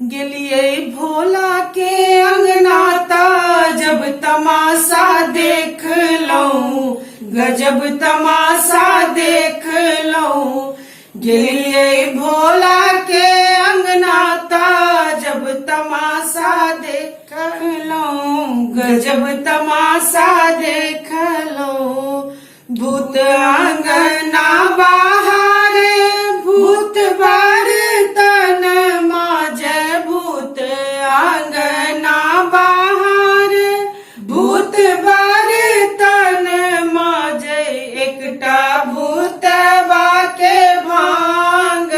गेलिए भोला के अंगनाता जब तमाशा देख लऊं, गजब तमाशा देख लऊं। गेलिए भोला के अंगनाता जब तमाशा देख लऊं, गजब तमाशा देख लऊं। भूत अंगना बाहर भूत बर्तन माजे, भूत अंगना बाहर भूत बर्तन माजे। एकटा भूतबा के भांग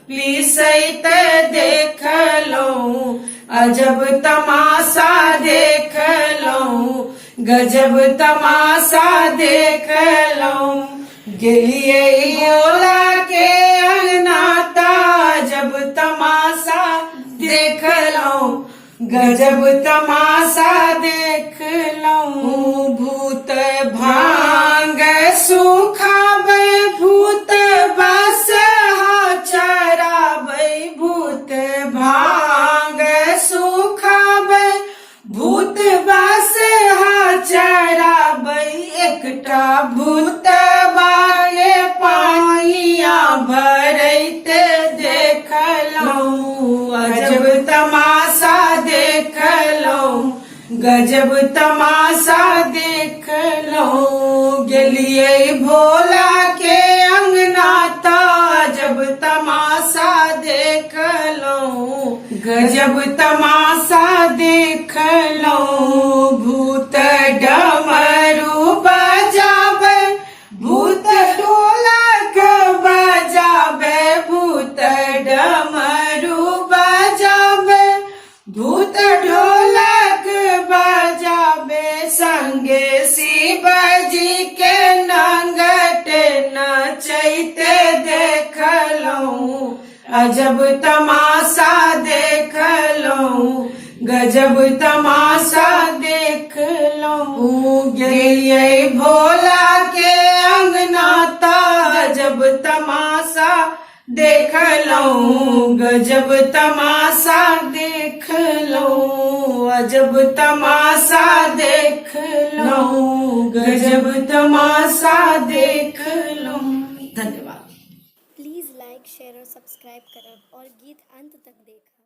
पीसैत देख लऊं, अजब तमाशा देख लऊं, गजब तमाशा देख लऊं। गेलिए भोला के अंगनाता जब तमाशा देख लऊं, गजब तमाशा देख लऊं। भूत भांग सुखावे भूत बसहा चरावे, भूत भांग सुखावे भूत बसहा चरावे। एकटा भूतबा के पानिया भरैत देख लऊं, अजब तमाशा देख लऊं, गजब तमाशा देख लऊं। गेलिए भोला के अंगनाता जब तमाशा देख लऊं, गजब तमाशा देख लऊं। भूत डमरू बजावे भूत ढोलक बजावे, भूत डमरू बजावे भूत ढोलक बजावे। संगे शिव जी के नंगट नचैते देख लऊं, अजब तमाशा देख लऊं, गजब तमाशा देख लऊं। गेलिए भोला के अंगनाता जब तमाशा देख लऊं, गजब तमाशा देख लऊं, अजब तमाशा देख लऊं, गजब तमाशा देख लऊं। धन्यवाद। प्लीज़ लाइक शेयर और सब्सक्राइब करें और गीत अंत तक देखा।